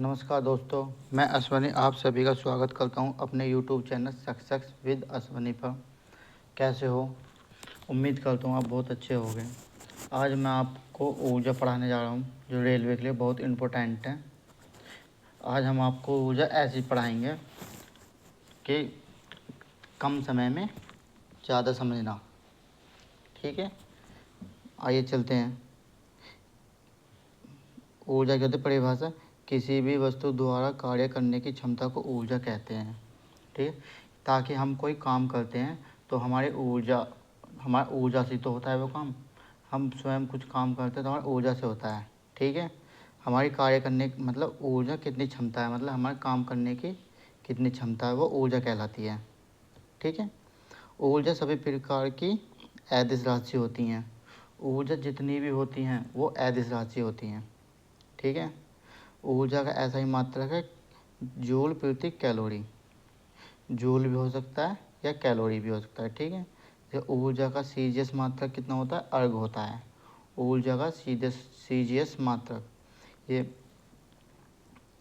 नमस्कार दोस्तों, मैं अश्वनी आप सभी का स्वागत करता हूं अपने YouTube channel success with Ashwani पर। कैसे हो? उम्मीद करता हूं आप बहुत अच्छे होंगे। आज मैं आपको ऊर्जा पढ़ाने जा रहा हूं जो रेलवे के लिए बहुत इम्पोर्टेंट है। आज हम आपको ऊर्जा ऐसी पढ़ाएंगे कि कम समय में ज़्यादा समझना। ठीक है, आइए चलते हैं। ऊर्जा की होती है परिभाषा, किसी भी वस्तु द्वारा कार्य करने की क्षमता को ऊर्जा कहते हैं। ठीक है, ताकि हम कोई काम करते हैं तो हमारा ऊर्जा से तो होता है वो काम। हम स्वयं कुछ काम करते हैं तो हमारी ऊर्जा से होता है। ठीक है, हमारी कार्य करने मतलब ऊर्जा कितनी क्षमता है, मतलब हमारे काम करने की कितनी क्षमता है, वो ऊर्जा कहलाती है। ठीक है, ऊर्जा सभी प्रकार की अदिश राशि होती हैं। ऊर्जा जितनी भी होती हैं वो अदिश राशि होती हैं। ठीक है, ऊर्जा का ऐसा ही मात्रक है जूल प्रति कैलोरी। जूल भी हो सकता है या कैलोरी भी हो सकता है। ठीक है, ये ऊर्जा का सीजीएस मात्रक कितना होता है? अर्ग होता है। ऊर्जा का सीजीएस मात्रक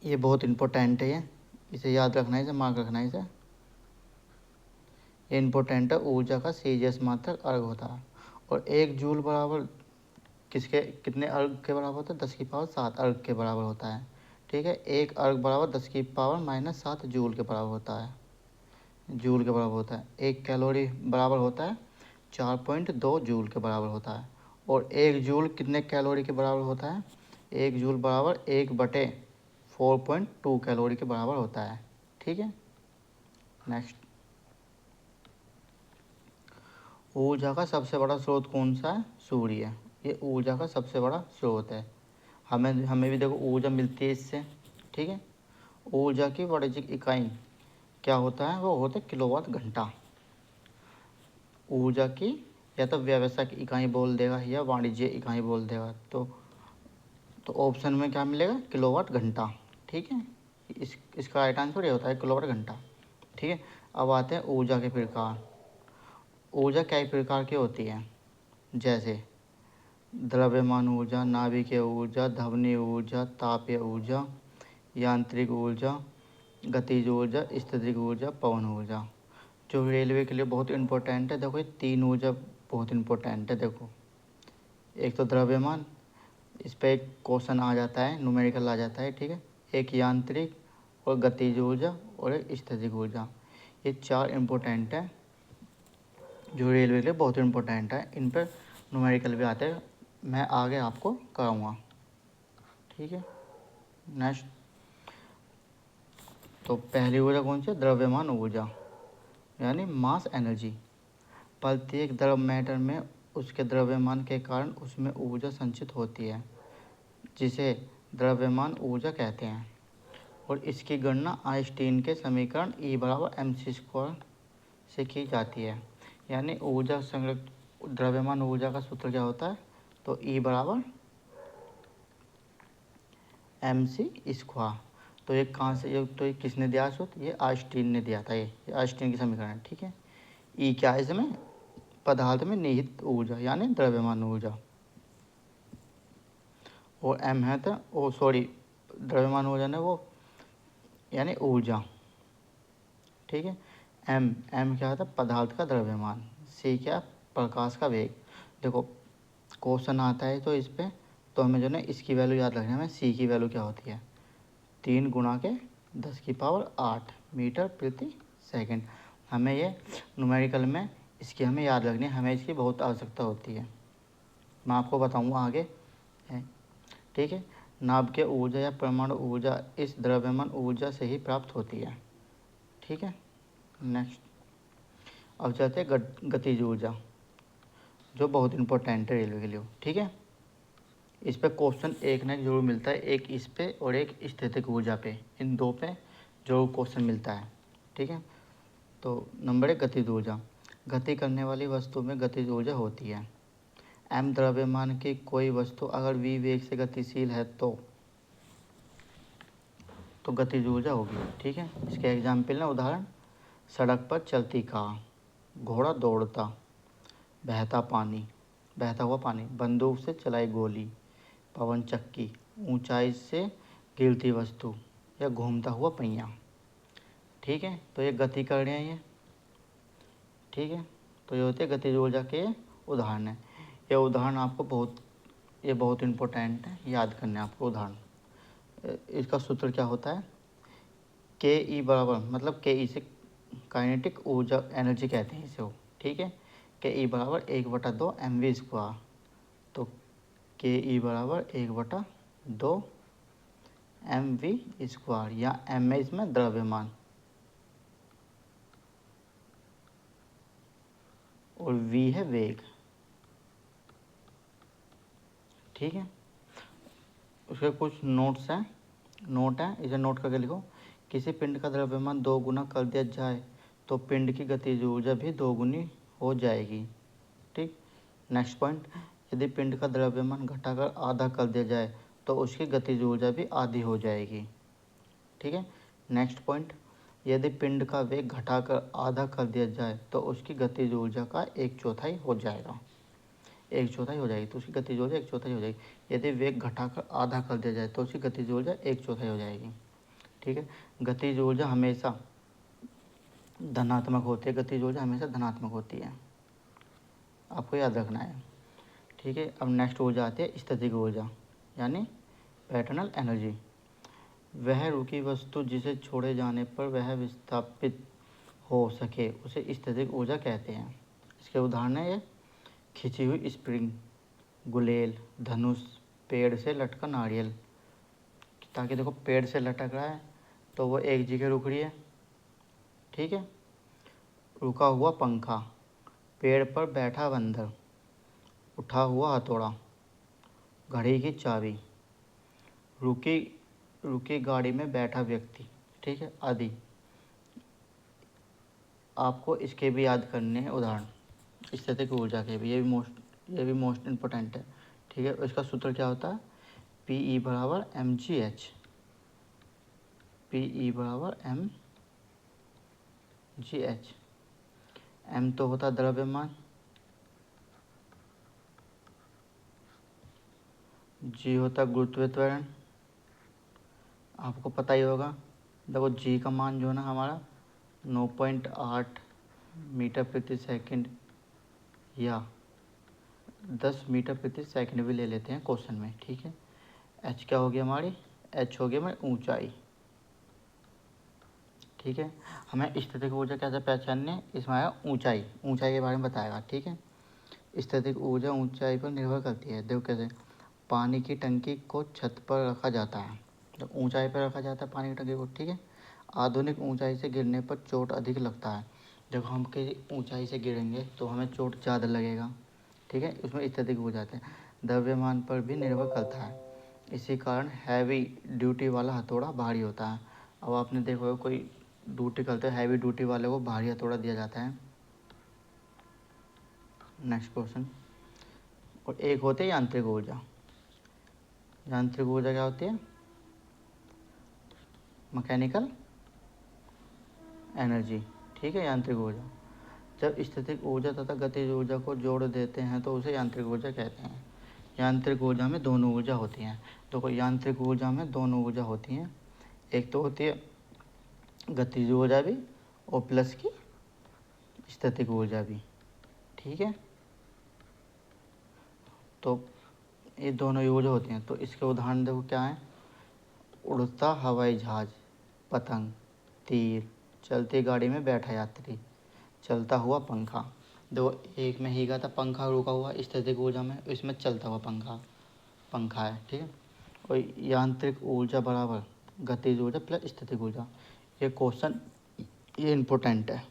ये बहुत इम्पोर्टेंट है। इसे याद रखना है, इसे मार्क रखना है। ये इम्पोर्टेंट है। ऊर्जा का सीजीएस मात्रक अर्ग होता है। और 1 जूल बराबर कितने अर्ग के बराबर होता है? 10⁻7 अर्ग के बराबर होता है। ठीक है, 1 अर्ग बराबर 10⁻⁻7 जूल के बराबर होता है। जूल के बराबर होता है। 1 कैलोरी बराबर होता है 4.2 जूल के बराबर होता है। और 1 जूल कितने कैलोरी के बराबर होता है? 1 जूल बराबर 1/4.2 कैलोरी के बराबर होता है। ठीक है, नेक्स्ट। ऊर्जा का सबसे बड़ा स्रोत कौन सा है? सूर्य। ये ऊर्जा का सबसे बड़ा स्रोत है। हमें भी देखो ऊर्जा मिलती है इससे। ठीक है, ऊर्जा की वाणिज्यिक इकाई क्या होता है? वो होता है किलोवाट घंटा। ऊर्जा की या तो व्यावसायिक इकाई बोल देगा या वाणिज्य इकाई बोल देगा। तो ऑप्शन में क्या मिलेगा? किलोवाट घंटा। ठीक है, इसका राइट आंसर ये होता है किलोवाट घंटा। ठीक है, अब आते हैं ऊर्जा के प्रकार। ऊर्जा कई प्रकार की होती है, जैसे द्रव्यमान ऊर्जा, नाभिकीय ऊर्जा, ध्वनि ऊर्जा, तापीय ऊर्जा, यांत्रिक ऊर्जा, गतिज ऊर्जा, स्थितिज ऊर्जा, पवन ऊर्जा। जो रेलवे के लिए बहुत इंपॉर्टेंट है, देखो ये 3 ऊर्जा बहुत इंपॉर्टेंट है। देखो, एक तो द्रव्यमान, इस पर एक क्वेश्चन आ जाता है, न्यूमेरिकल आ जाता है। ठीक है, एक यांत्रिक और गतिज ऊर्जा और एक स्थितिज ऊर्जा। ये 4 इंपॉर्टेंट है जो रेलवे के लिए बहुत इंपॉर्टेंट है। इन पर न्यूमेरिकल भी आते हैं, मैं आगे आपको कराऊंगा। ठीक है, नेक्स्ट। तो पहली ऊर्जा कौन सी है? द्रव्यमान ऊर्जा, यानी मास एनर्जी। प्रत्येक द्रव मैटर में उसके द्रव्यमान के कारण उसमें ऊर्जा संचित होती है, जिसे द्रव्यमान ऊर्जा कहते हैं। और इसकी गणना आइंस्टीन के समीकरण E बराबर mc² से की जाती है। यानी ऊर्जा संरक्षण द्रव्यमान ऊर्जा का सूत्र क्या होता है? तो E बराबर mc²। तो ये कहाँ से ये किसने दिया सूत्र? ये आइंस्टीन ने दिया था। ये आइंस्टीन की समीकरण है। ठीक है, E क्या है इसमें? पदार्थ में निहित ऊर्जा यानी द्रव्यमान ऊर्जा। और m है तो द्रव्यमान ऊर्जा ने वो यानी ऊर्जा। ठीक है, m क्या होता है? पदार्थ का द्रव्यमान। c क्या? प्रकाश का वेग। देखो क्वेश्चन आता है तो इस पे तो हमें जो है इसकी वैल्यू याद रखनी है। हमें c की वैल्यू क्या होती है? 3 × 10⁸ मीटर प्रति सेकंड। हमें ये न्यूमेरिकल में इसकी हमें याद रखनी है, हमें इसकी बहुत आवश्यकता होती है। मैं आपको बताऊंगा आगे है। ठीक है, नाभिकीय ऊर्जा या परमाणु ऊर्जा इस द्रव्यमान ऊर्जा से ही प्राप्त होती है। ठीक है, नेक्स्ट। अब चलते हैं गतिज ऊर्जा, जो बहुत इंपॉर्टेंट है रेलवे के लिए। ठीक है, इस पे क्वेश्चन एक ना एक जरूर मिलता है, एक इस पे और एक स्थितिक ऊर्जा पे। इन दो पे जरूर क्वेश्चन मिलता है। ठीक है, तो नंबर 1 गतिज ऊर्जा। गति करने वाली वस्तु में गतिज ऊर्जा होती है। m द्रव्यमान की कोई वस्तु अगर v वेग से गतिशील है तो गतिज ऊर्जा होगी। ठीक है, इसके एग्जाम्पल ना उदाहरण, सड़क पर चलती कार, घोड़ा दौड़ता, बहता हुआ पानी, बंदूक से चलाई गोली, पवन चक्की, ऊंचाई से गिरती वस्तु, या घूमता हुआ पहिया। ठीक है, तो ये गति कर रहे हैं ये। ठीक है, तो ये होते हैं गतिज ऊर्जा के उदाहरण है। ये उदाहरण आपको ये बहुत इम्पोर्टेंट है, याद करने आपको उदाहरण। इसका सूत्र क्या होता है, के ई बराबर, मतलब के ई से काइनेटिक ऊर्जा एनर्जी कहते हैं इसे वो। ठीक है, के ई बराबर 1/2 mv²। तो के ई बराबर 1/2 mv², या एम है इसमें द्रव्यमान और v है वेग। ठीक है, उसके कुछ नोट्स हैं, नोट है, इसे नोट करके लिखो। किसी पिंड का द्रव्यमान 2 गुना कर दिया जाए तो पिंड की गतिज ऊर्जा भी 2 गुनी हो जाएगी। ठीक, नेक्स्ट पॉइंट, यदि पिंड का द्रव्यमान घटाकर आधा कर दिया जाए तो उसकी गतिज ऊर्जा भी आधी हो जाएगी। ठीक है, नेक्स्ट पॉइंट, यदि पिंड का वेग घटाकर आधा कर दिया जाए तो उसकी गतिज ऊर्जा का 1/4 हो जाएगा। 1/4 हो जाएगी, तो उसकी गतिज ऊर्जा 1/4 हो जाएगी। यदि वेग घटाकर आधा कर दिया जाए तो उसकी गतिज ऊर्जा 1/4 हो जाएगी। ठीक है, गतिज ऊर्जा हमेशा धनात्मक होती है, गतिज ऊर्जा हमेशा धनात्मक होती है, आपको याद रखना है। ठीक है, अब नेक्स्ट ऊर्जा आती है स्थितिक ऊर्जा, यानी पैटर्नल एनर्जी। वह रुकी वस्तु जिसे छोड़े जाने पर वह विस्थापित हो सके उसे स्थितिक ऊर्जा कहते हैं। इसके उदाहरण है ये खिंची हुई स्प्रिंग, गुलेल, धनुष, पेड़ से लटका नारियल। ताकि देखो पेड़ से लटक रहा है तो वो एक जगह रुक रही है। ठीक है, रुका हुआ पंखा, पेड़ पर बैठा बंदर, उठा हुआ हथौड़ा, घड़ी की चाबी, रुकी रुकी गाड़ी में बैठा व्यक्ति। ठीक है, आदि। आपको इसके भी याद करने हैं उदाहरण, स्थितिक ऊर्जा के भी। ये भी मोस्ट इम्पोर्टेंट है। ठीक है, इसका सूत्र क्या होता है, पी ई बराबर M G H. P E बराबर एम जी एच। एम तो होता द्रव्यमान, जी होता गुरुत्वीय त्वरण, आपको पता ही होगा। देखो जी का मान जो है ना हमारा 9.8 मीटर प्रति सेकंड या 10 मीटर प्रति सेकंड भी ले लेते हैं क्वेश्चन में। ठीक है, एच क्या होगी हमारी, एच होगी हमारी ऊंचाई। ठीक है, हमें स्थितिक ऊर्जा कैसे पहचाननी है, इसमें आया ऊंचाई, ऊंचाई के बारे में बताएगा। ठीक है, स्थितिक ऊर्जा ऊंचाई पर निर्भर करती है। देखो कैसे, पानी की टंकी को छत पर रखा जाता है, जब ऊंचाई पर रखा जाता है पानी की टंकी को। ठीक है, आधुनिक ऊंचाई से गिरने पर चोट अधिक लगता है। जब हम किसी ऊंचाई से गिरेंगे तो हमें चोट ज़्यादा लगेगा। ठीक है, उसमें स्थितिक हो जाते हैं। द्रव्यमान पर भी निर्भर करता है, इसी कारण हैवी ड्यूटी वाला हथौड़ा भारी होता है। अब आपने देखा होगा कोई ड्यूटी करते हैं, हैवी ड्यूटी वाले को भारी हथौड़ा दिया जाता है। नेक्स्ट क्वेश्चन, और एक होती है यांत्रिक ऊर्जा। यांत्रिक ऊर्जा क्या होती है, मैकेनिकल एनर्जी। ठीक है, यांत्रिक ऊर्जा। जब स्थितिक ऊर्जा तथा गतिज ऊर्जा को जोड़ देते हैं तो उसे यांत्रिक ऊर्जा कहते हैं। यांत्रिक ऊर्जा में दोनों ऊर्जा होती हैं। तो यांत्रिक ऊर्जा में दोनों ऊर्जा होती हैं, एक तो होती है गतिज ऊर्जा भी और प्लस की स्थितिक ऊर्जा भी। ठीक है, तो ये दोनों ऊर्जा होती हैं। तो इसके उदाहरण देखो क्या है, उड़ता हवाई जहाज, पतंग, तीर, चलती गाड़ी में बैठा यात्री, चलता हुआ पंखा। देखो एक में ही का था पंखा रुका हुआ स्थितिक ऊर्जा में, इसमें चलता हुआ पंखा है। ठीक है, और यांत्रिक ऊर्जा बराबर गतिज ऊर्जा प्लस स्थितिक ऊर्जा। ये क्वेश्चन ये इम्पोर्टेंट है,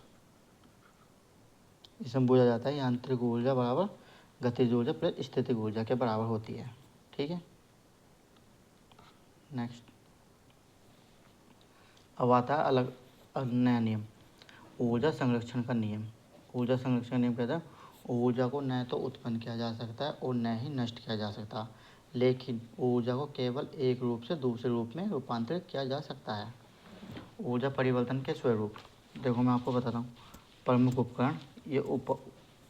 इसमें पूछा जाता है यांत्रिक ऊर्जा बराबर गतिज ऊर्जा प्लस स्थितिक ऊर्जा के बराबर होती है। ठीक है, नेक्स्ट अब आता है अलग नया नियम, ऊर्जा संरक्षण का नियम। ऊर्जा संरक्षण का नियम कहता है ऊर्जा को न तो उत्पन्न किया जा सकता है और न ही नष्ट किया जा सकता, लेकिन ऊर्जा को केवल एक रूप से दूसरे रूप में रूपांतरित किया जा सकता है। ऊर्जा परिवर्तन के स्वरूप देखो मैं आपको बताता हूँ। प्रमुख उपकरण ये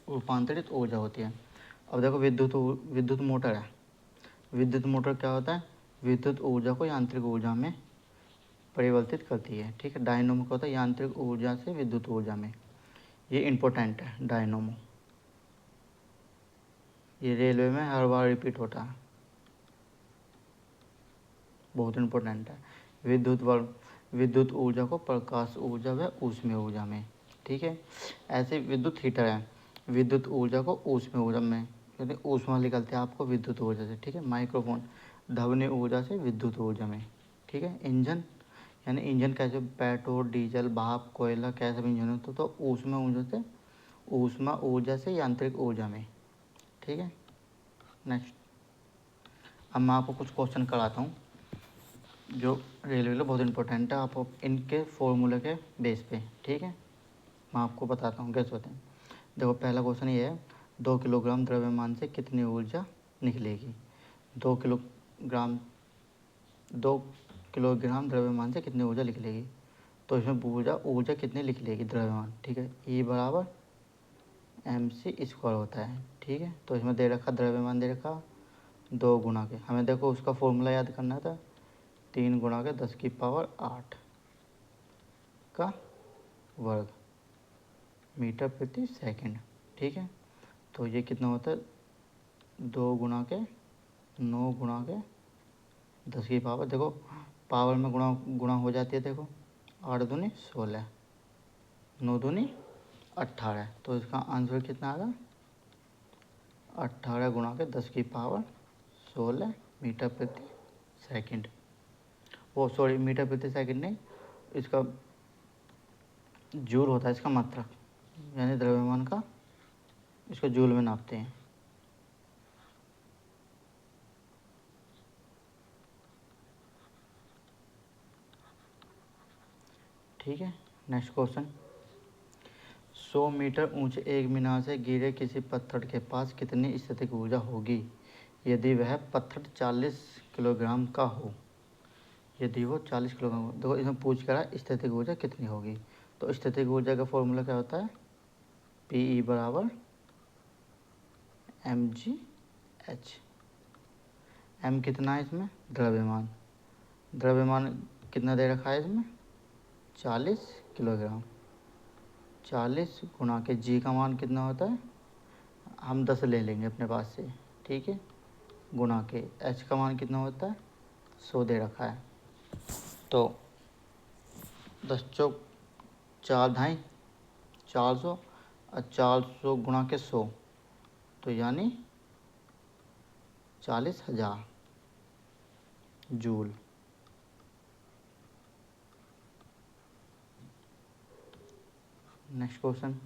रूपांतरित ऊर्जा होती है। अब देखो विद्युत मोटर है। विद्युत मोटर क्या होता है, विद्युत ऊर्जा को यांत्रिक ऊर्जा में परिवर्तित करती है। ठीक है, डायनोमो क्या होता है, यांत्रिक ऊर्जा से विद्युत ऊर्जा में। ये इम्पोर्टेंट है डायनोमो, ये रेलवे में हर बार रिपीट होता है, बहुत इम्पोर्टेंट है। विद्युत ऊर्जा को प्रकाश ऊर्जा व ऊष्मीय ऊर्जा में। ठीक है, ऐसे विद्युत हीटर है, विद्युत ऊर्जा को ऊष्मीय ऊर्जा में, यानी ऊष्मा निकलते हैं आपको विद्युत ऊर्जा से। ठीक है, माइक्रोफोन ध्वनि ऊर्जा से विद्युत ऊर्जा में। ठीक है, इंजन, यानी इंजन कैसे, पेट्रोल डीजल भाप कोयला कैसे भी इंजन होता तो ऊष्मा ऊर्जा से यांत्रिक ऊर्जा में। ठीक है, नेक्स्ट। अब मैं आपको कुछ क्वेश्चन कराता हूँ जो रेलवे के लिए बहुत इंपॉर्टेंट है, आप इनके फॉर्मूले के बेस पे। ठीक है, मैं आपको बताता हूँ कैसे होते हैं। देखो पहला क्वेश्चन ये है, 2 किलोग्राम द्रव्यमान से कितनी ऊर्जा निकलेगी। 2 किलोग्राम द्रव्यमान से कितनी ऊर्जा निकलेगी, तो इसमें ऊर्जा कितनी निकलेगी द्रव्यमान। ठीक है, E बराबर mc² होता है। ठीक है, तो इसमें दे रखा द्रव्यमान, दे रखा 2 गुना के, हमें देखो उसका फॉर्मूला याद करना था, 3 गुना के 10⁸ का वर्ग मीटर प्रति सेकंड। ठीक है, तो ये कितना होता है, 2 गुना के 9 गुना के 10⁻, देखो पावर में गुणा हो जाती है, देखो 8 दूनी 16, 9 दूनी 18, तो इसका आंसर कितना आएगा, 18 गुणा के 10⁻16 मीटर प्रति सेकंड। वो सॉरी, मीटर प्रति सेकंड नहीं, इसका जूल होता है इसका मात्रक, यानी द्रव्यमान का इसको जूल में नापते हैं। ठीक है, नेक्स्ट क्वेश्चन। 100 मीटर ऊंचे एक मीनार से गिरे किसी पत्थर के पास कितनी स्थितिक ऊर्जा होगी यदि वह पत्थर 40 किलोग्राम का हो। यदि वो 40 किलोग्राम, देखो इसमें पूछ कर रहा है स्थितिक ऊर्जा कितनी होगी, तो स्थितिक ऊर्जा का फॉर्मूला क्या होता है, PE बराबर mgh। m कितना है इसमें, द्रव्यमान कितना दे रखा है इसमें, 40 किलोग्राम। 40 गुना के g का मान कितना होता है, हम 10 ले लेंगे अपने पास से। ठीक है, गुना के h का मान कितना होता है, 100 दे रखा है, तो 10 चौक 4 ढाई 400, और 400 गुणा के 100, तो यानी 40,000 जूल। Next question.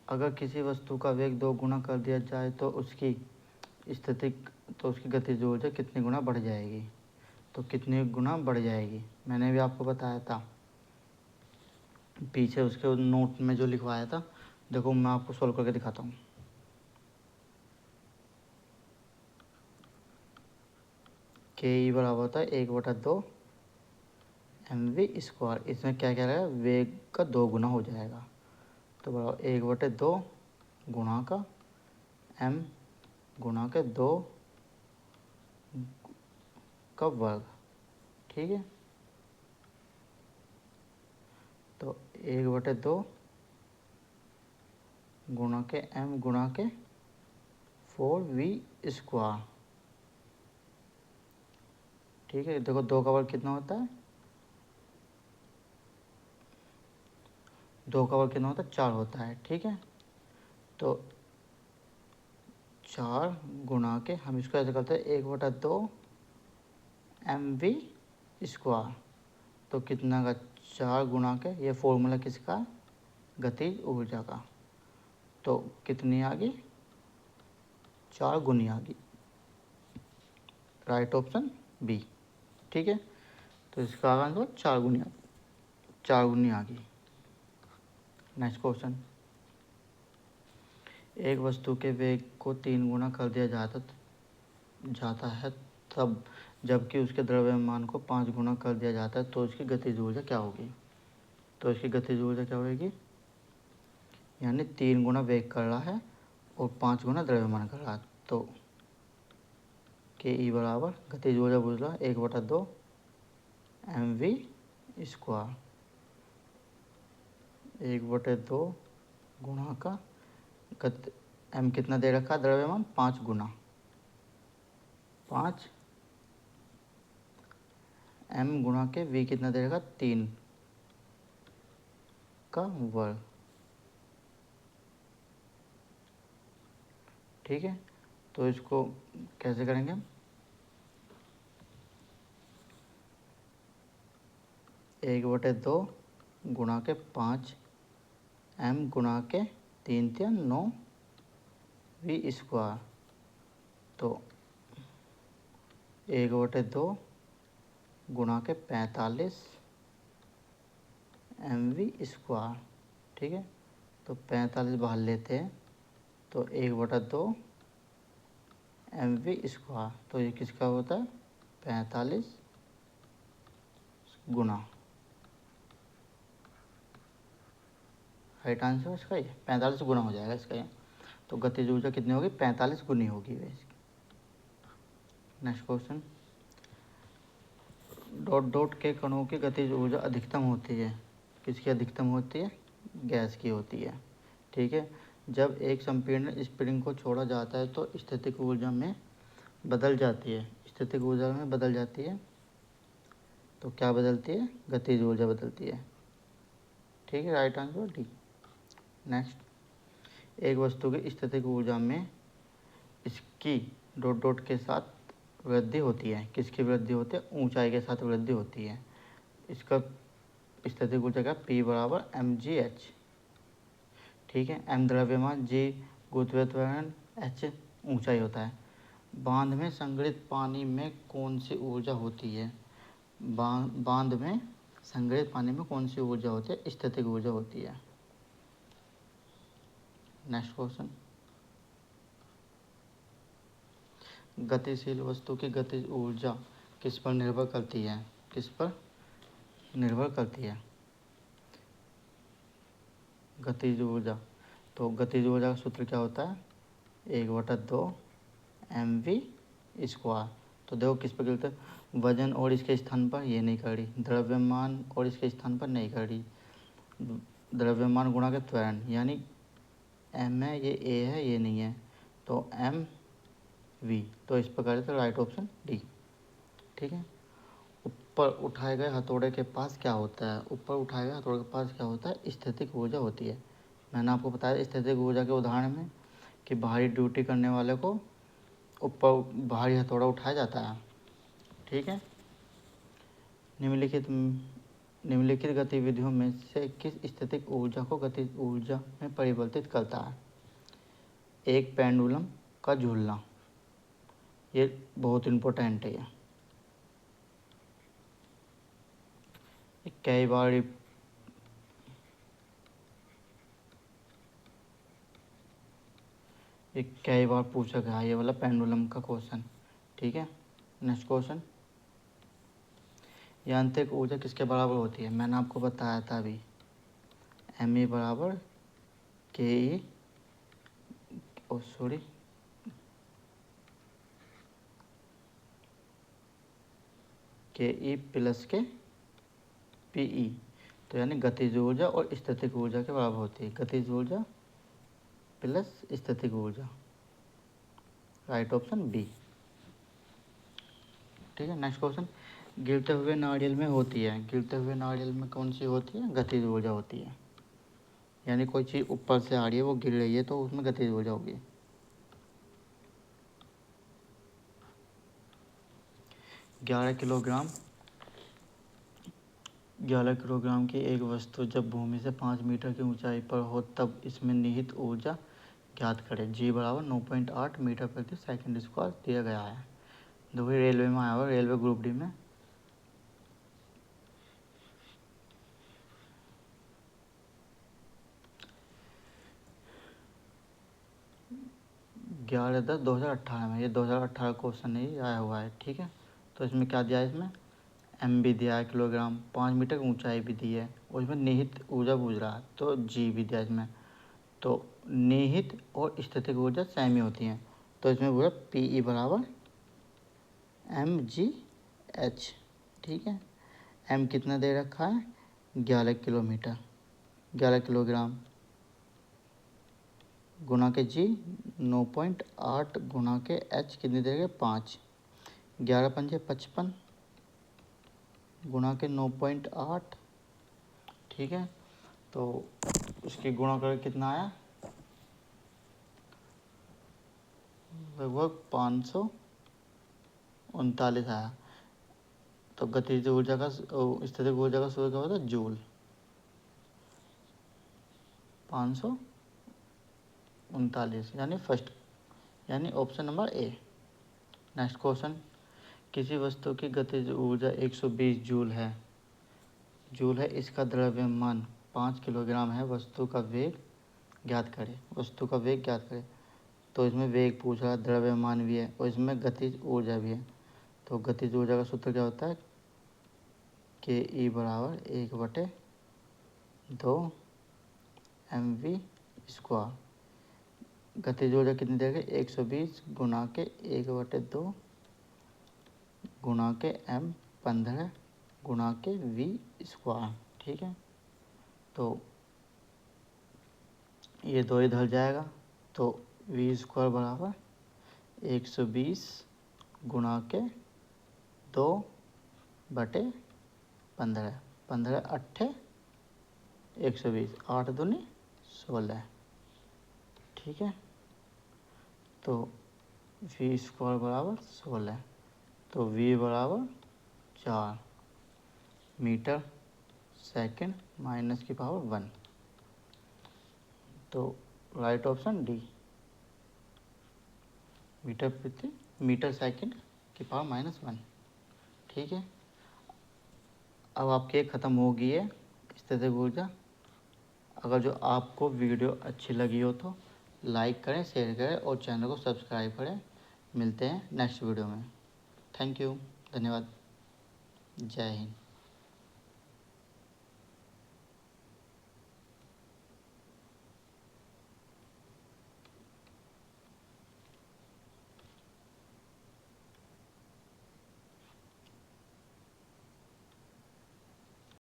अगर किसी वस्तु का वेग 2 गुना कर दिया जाए तो उसकी गतिज ऊर्जा कितनी गुना बढ़ जाएगी, तो कितनी गुना बढ़ जाएगी, मैंने भी आपको बताया था पीछे उसके नोट में जो लिखवाया था। देखो मैं आपको सोल्व करके दिखाता हूँ। के बराबर होता है 1/2 mv²। इसमें क्या क्या रहेगा, वेग का 2 गुना हो जाएगा, तो बराबर 1/2 गुणा का m गुणा के 2 का वर्ग। ठीक है, तो 1/2 गुणा के m गुणा के 4v²। ठीक है, देखो 2 का वर्ग कितना होता है, 2 का वर्ग कितना होता है, 4 होता है। ठीक है, तो 4 गुणा के, हम इसको ऐसे करते हैं 1/2 mv², तो कितना का 4 गुणा के, ये फॉर्मूला किसका, गतिज ऊर्जा का, तो कितनी आ गई, 4 गुनी आ गई, राइट ऑप्शन बी। ठीक है, तो इसका आंसर 4 गुनी आ गई। Next question. एक वस्तु के वेग को 3 गुना कर दिया जाता है तब, जबकि उसके द्रव्यमान को 5 गुना कर दिया जाता है, तो उसकी गतिज ऊर्जा क्या होगी, तो इसकी गतिज ऊर्जा क्या होगी, यानी 3 गुना वेग कर रहा है और 5 गुना द्रव्यमान कर रहा है, तो के ई बराबर गतिज ऊर्जा बुझला 1/2 mv स्क्वायर, 1/2 गुणा का एम कितना दे रखा है द्रव्यमान 5 गुना 5 एम गुणा के वी कितना दे रखा 3 का वर्ग। ठीक है, तो इसको कैसे करेंगे हम, 1/2 गुणा के 5 एम गुणा के 3 × 9 वी स्क्वायर, तो 1/2 गुणा के 45 एम वी स्क्वायर। ठीक है, तो 45 बाहर लेते हैं तो 1/2 एम वी स्क्वायर, तो ये किसका होता है 45 गुना, राइट आंसर इसका ये 45 गुना हो जाएगा इसका ये। तो गतिज ऊर्जा कितनी होगी 45 गुनी होगी वैसे। नेक्स्ट क्वेश्चन, डॉट डॉट के कणों की गतिज ऊर्जा अधिकतम होती है, किसकी अधिकतम होती है, गैस की होती है। ठीक है, जब एक संपीड़न स्प्रिंग को छोड़ा जाता है तो स्थितिक ऊर्जा में बदल जाती है, स्थितिक ऊर्जा में बदल जाती है, तो क्या बदलती है, गतिज ऊर्जा बदलती है। ठीक है, राइट आंसर डी। नेक्स्ट, एक वस्तु की स्थितिक ऊर्जा में इसकी डॉट डॉट के साथ वृद्धि होती है, किसकी वृद्धि होती है, ऊंचाई के साथ वृद्धि होती है। इसका स्थितिक ऊर्जा का P बराबर mgh। ठीक है, m द्रव्यमान, g गुरुत्वाकर्षण, h ऊंचाई होता है। बांध में संग्रहित पानी में कौन सी ऊर्जा होती है, बांध में संग्रहित पानी में कौन सी ऊर्जा होती है, स्थितिक ऊर्जा होती है। नेक्स्ट क्वेश्चन, गतिशील वस्तु की गतिज ऊर्जा किस पर निर्भर करती है, किस पर निर्भर करती है, गतिज ऊर्जा। तो गतिज ऊर्जा का सूत्र क्या होता है 1/2 mv स्क्वायर। तो देखो किस पर गिरता है, वजन और इसके स्थान पर, ये नहीं कर रही, द्रव्यमान और इसके स्थान पर नहीं कर रही, द्रव्यमान गुणा के त्वरण, यानी m है ये a है ये नहीं है, तो m v, तो इस प्रकार से राइट ऑप्शन डी। ठीक है, ऊपर उठाए गए हथौड़े के पास क्या होता है, ऊपर उठाए गए हथौड़े के पास क्या होता है, स्थितिक ऊर्जा होती है। मैंने आपको बताया स्थितिक ऊर्जा के उदाहरण में कि भारी ड्यूटी करने वाले को ऊपर भारी हथौड़ा उठाया जाता है। ठीक है, निम्नलिखित गतिविधियों में से किस स्थितिक ऊर्जा को गतिज ऊर्जा में परिवर्तित करता है। एक पेंडुलम का झूलना, ये बहुत इम्पोर्टेंट है, कई बार कई बार पूछा गया ये वाला पेंडुलम का क्वेश्चन। ठीक है, नेक्स्ट क्वेश्चन, यांत्रिक ऊर्जा किसके बराबर होती है, मैंने आपको बताया था अभी, एम ई बराबर के ई के ई प्लस के पी ई, तो यानी गतिज ऊर्जा और स्थितिक ऊर्जा के बराबर होती है, गतिज ऊर्जा प्लस स्थितिक ऊर्जा, राइट ऑप्शन बी। ठीक है, नेक्स्ट क्वेश्चन, गिरते हुए नारियल में होती है, गिरते हुए नारियल में कौन सी होती है, गतिज ऊर्जा होती है, यानी कोई चीज़ ऊपर से आ रही है वो गिर रही है तो उसमें गतिज ऊर्जा होगी। 11 किलोग्राम की एक वस्तु जब भूमि से 5 मीटर की ऊंचाई पर हो तब इसमें निहित ऊर्जा ज्ञात करें। जी बराबर 9.8 मीटर प्रति सेकंड स्क्वायर दिया गया है। देखो रेलवे में आया हुआ, रेलवे ग्रुप डी में। ग्यारह 10/2018 में, ये 2018 क्वेश्चन ही आया हुआ है। ठीक है, तो इसमें क्या दिया है, इसमें एम भी दिया है किलोग्राम, 5 मीटर की ऊंचाई भी दी है और इसमें निहित ऊर्जा पूछ रहा है तो जी भी दिया इसमें। तो निहित और स्थितिक ऊर्जा सेम ही होती हैं, तो इसमें पूरा पी ई बराबर mgh, ठीक है। m कितना दे रखा है, 11 किलोमीटर, 11 किलोग्राम, गुना के g 9.8 गुना के h कितनी देगा 5, 11 पंजे 55 गुना के 9.8, ठीक है। तो उसकी गुणा करके कितना आया, लगभग 539 आया। तो गतिज ऊर्जा का स्थितिक ऊर्जा का सूत्र क्या होता है, जूल, 539, यानी फर्स्ट, यानी option number A. Next question, किसी वस्तु की गतिज ऊर्जा 120 जूल है, इसका द्रव्यमान 5 किलोग्राम है, वस्तु का वेग ज्ञात करें। तो इसमें वेग पूछ रहा है, द्रव्यमान भी है और इसमें गतिज ऊर्जा भी है। तो गतिज ऊर्जा का सूत्र क्या होता है, के ई बराबर 1/2 mv स्क्वायर। गतिज ऊर्जा कितनी देगा, 120 गुना के 1/2 गुना के m 15 गुना के v स्क्वायर, ठीक है। तो ये दो इधर जाएगा, तो v स्क्वायर बराबर 120 गुना के 2/15, 15 अट्ठे 120, 8 दूनी 16, ठीक है। तो v स्क्वायर बराबर 16, तो v बराबर 4 मीटर सेकंड माइनस की पावर 1, तो right option D, meter second की पावर -1, ठीक है। अब आपकी एक ख़त्म हो गई है स्थितिक ऊर्जा। अगर जो आपको वीडियो अच्छी लगी हो तो लाइक करें, शेयर करें और चैनल को सब्सक्राइब करें। मिलते हैं नेक्स्ट वीडियो में। थैंक यू, धन्यवाद, जय हिंद।